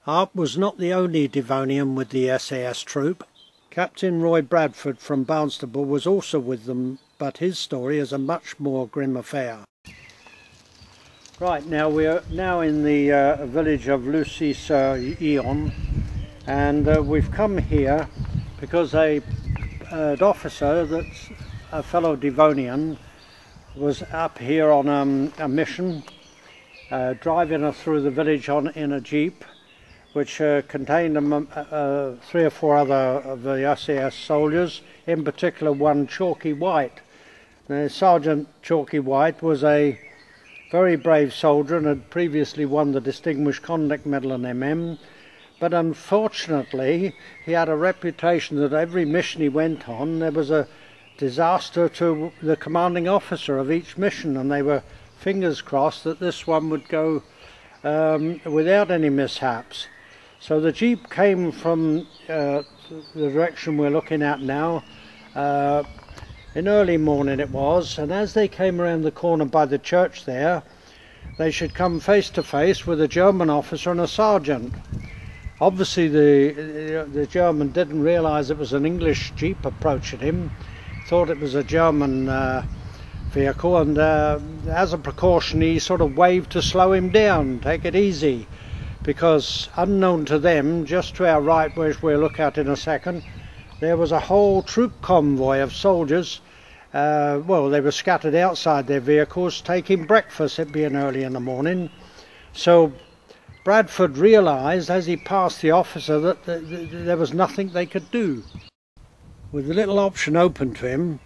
Harp was not the only Devonian with the SAS troop. Captain Roy Bradford from Barnstable was also with them, but his story is a much more grim affair. Right, now we're now in the village of Lucy-sur-Yonne, and we've come here because an officer that's a fellow Devonian was up here on a mission, driving us through the village in a jeep, which contained 3 or 4 other of the SAS soldiers, in particular one Chalky White. Now, Sergeant Chalky White was a very brave soldier and had previously won the Distinguished Conduct Medal in MM, but unfortunately he had a reputation that every mission he went on there was a disaster to the commanding officer of each mission, and they were fingers crossed that this one would go without any mishaps. So the jeep came from the direction we're looking at now, in early morning it was, and as they came around the corner by the church there, they should come face to face with a German officer and a sergeant. Obviously the German didn't realise it was an English jeep approaching him, thought it was a German vehicle, and as a precaution he sort of waved to slow him down, take it easy, because unknown to them, just to our right, which we'll look at in a second, there was a whole troop convoy of soldiers. Well, they were scattered outside their vehicles taking breakfast, it being early in the morning. So Bradford realised as he passed the officer that there was nothing they could do. With the little option open to him,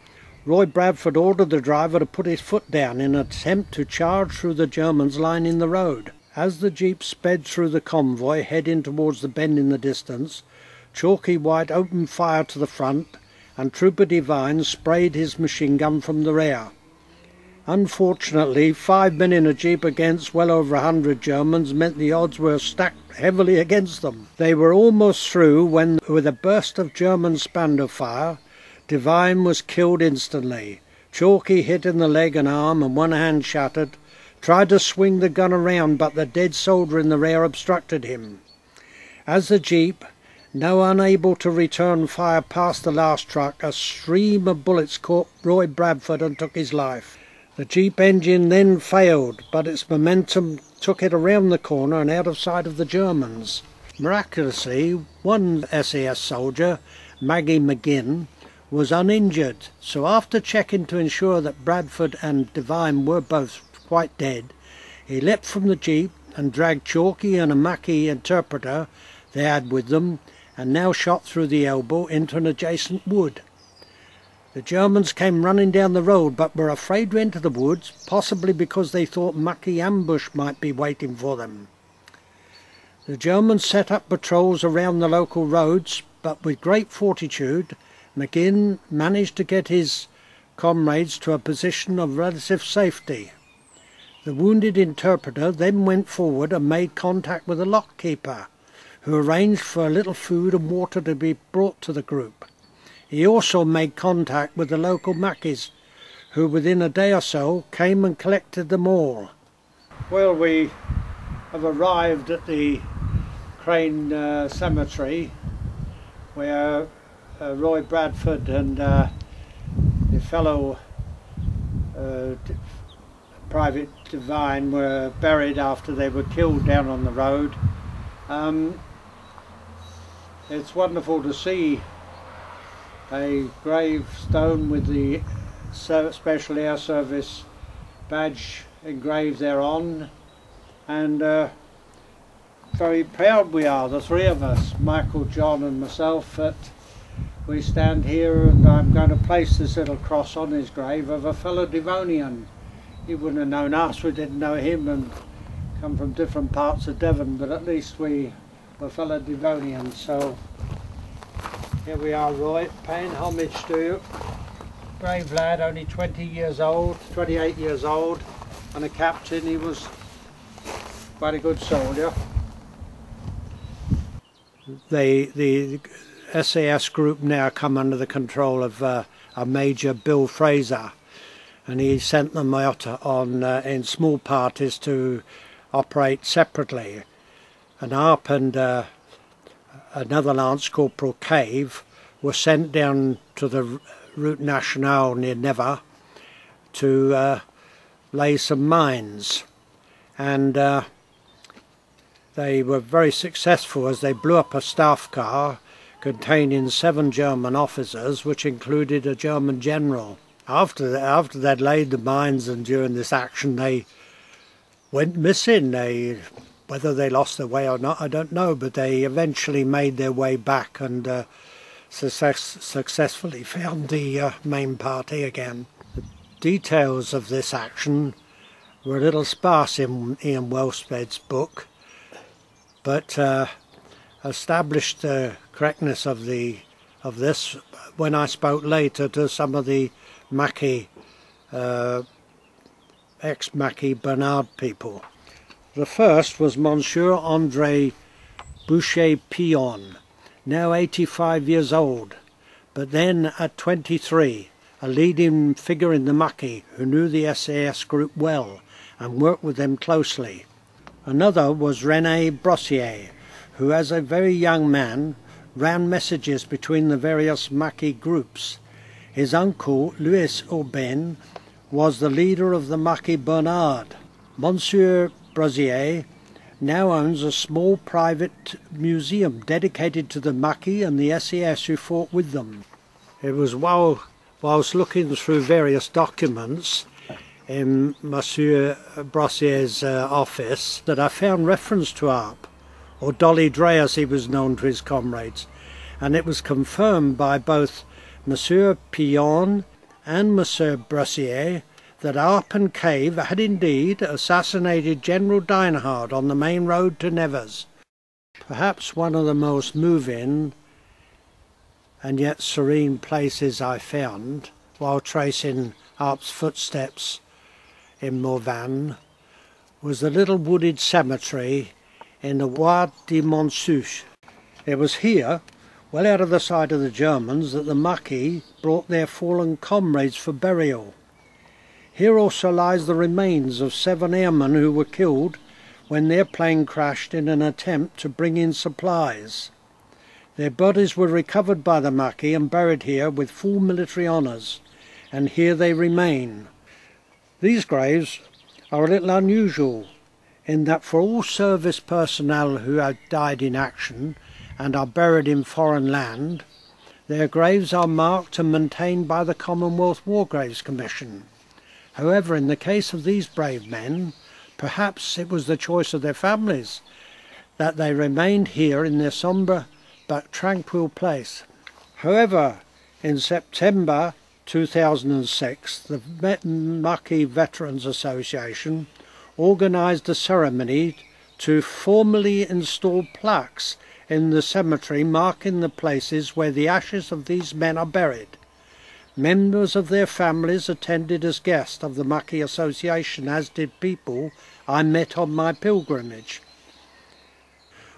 Roy Bradford ordered the driver to put his foot down in an attempt to charge through the Germans lining the road. As the jeep sped through the convoy, heading towards the bend in the distance, Chalky White opened fire to the front, and Trooper Devine sprayed his machine gun from the rear. Unfortunately, 5 men in a jeep against well over 100 Germans meant the odds were stacked heavily against them. They were almost through when, with a burst of German Spandau fire, Devine was killed instantly. Chalky, hit in the leg and arm and one hand shattered, tried to swing the gun around, but the dead soldier in the rear obstructed him. As the jeep, now unable to return fire past the last truck, a stream of bullets caught Roy Bradford and took his life. The jeep engine then failed, but its momentum took it around the corner and out of sight of the Germans. Miraculously, one SAS soldier, Maggie McGinn, was uninjured, so after checking to ensure that Bradford and Devine were both quite dead, he leapt from the jeep and dragged Chalky and a Maquis interpreter they had with them, and now shot through the elbow into an adjacent wood. The Germans came running down the road, but were afraid to enter the woods, possibly because they thought Maquis ambush might be waiting for them. The Germans set up patrols around the local roads, but with great fortitude McGinn managed to get his comrades to a position of relative safety. The wounded interpreter then went forward and made contact with the lockkeeper, who arranged for a little food and water to be brought to the group. He also made contact with the local Maquis, who within a day or so came and collected them all. Well, we have arrived at the Crane Cemetery, where Roy Bradford and the fellow Private Devine were buried after they were killed down on the road. It's wonderful to see a gravestone with the Special Air Service badge engraved thereon, and very proud we are, the 3 of us, Michael, John and myself, that we stand here, and I'm going to place this little cross on his grave of a fellow Devonian. He wouldn't have known us, we didn't know him, and come from different parts of Devon, but at least we were fellow Devonians. So here we are, Roy, paying homage to you. Brave lad, only 28 years old, and a captain. He was quite a good soldier. The SAS group now come under the control of a Major Bill Fraser, and he sent them out on in small parties to operate separately. An ARP and another Lance Corporal Cave were sent down to the Route Nationale near Never to lay some mines, and they were very successful as they blew up a staff car containing 7 German officers, which included a German general. After they'd laid the mines and during this action they went missing. Whether they lost their way or not, I don't know, but they eventually made their way back and successfully found the main party again. The details of this action were a little sparse in Ian Wellstead's book, but established the correctness of this when I spoke later to some of the Maquis, ex-Maquis Bernard people. The first was Monsieur André Boucher-Pillon, now 85 years old, but then at 23, a leading figure in the Maquis who knew the SAS group well and worked with them closely. Another was René Brossier, who as a very young man ran messages between the various Maquis groups. His uncle, Louis Aubin, was the leader of the Maquis Bernard. Monsieur Brossier now owns a small private museum dedicated to the Maquis and the SAS who fought with them. It was whilst looking through various documents in Monsieur Brossier's office that I found reference to ARP, or Dolly Dray as he was known to his comrades, and it was confirmed by both Monsieur Pillon and Monsieur Brossier that ARP and Cave had indeed assassinated General Dinehard on the main road to Nevers. Perhaps one of the most moving and yet serene places I found while tracing ARP's footsteps in Morvan was the little wooded cemetery in the Bois de Montsouche. It was here, well out of the sight of the Germans, that the Maquis brought their fallen comrades for burial. Here also lies the remains of 7 airmen who were killed when their plane crashed in an attempt to bring in supplies. Their bodies were recovered by the Maquis and buried here with full military honours, and here they remain. These graves are a little unusual in that for all service personnel who have died in action and are buried in foreign land, their graves are marked and maintained by the Commonwealth War Graves Commission. However, in the case of these brave men, perhaps it was the choice of their families that they remained here in their sombre but tranquil place. However, in September 2006, the Maquis Veterans Association organised a ceremony to formally install plaques in the cemetery marking the places where the ashes of these men are buried. Members of their families attended as guests of the Maquis Association, as did people I met on my pilgrimage.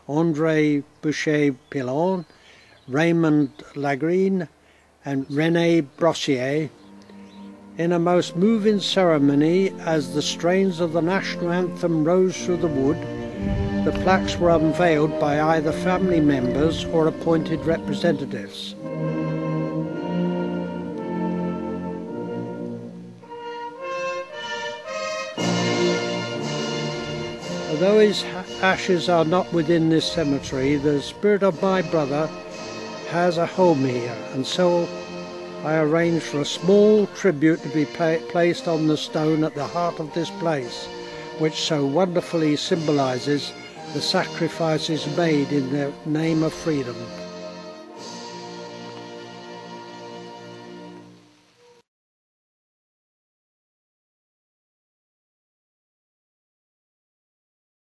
André Boucher-Pillon, Raymond Lagrine and René Brossier, in a most moving ceremony as the strains of the national anthem rose through the wood. The plaques were unveiled by either family members or appointed representatives. Although his ashes are not within this cemetery, the spirit of my brother has a home here, and so I arranged for a small tribute to be placed on the stone at the heart of this place, which so wonderfully symbolises the sacrifices made in the name of freedom.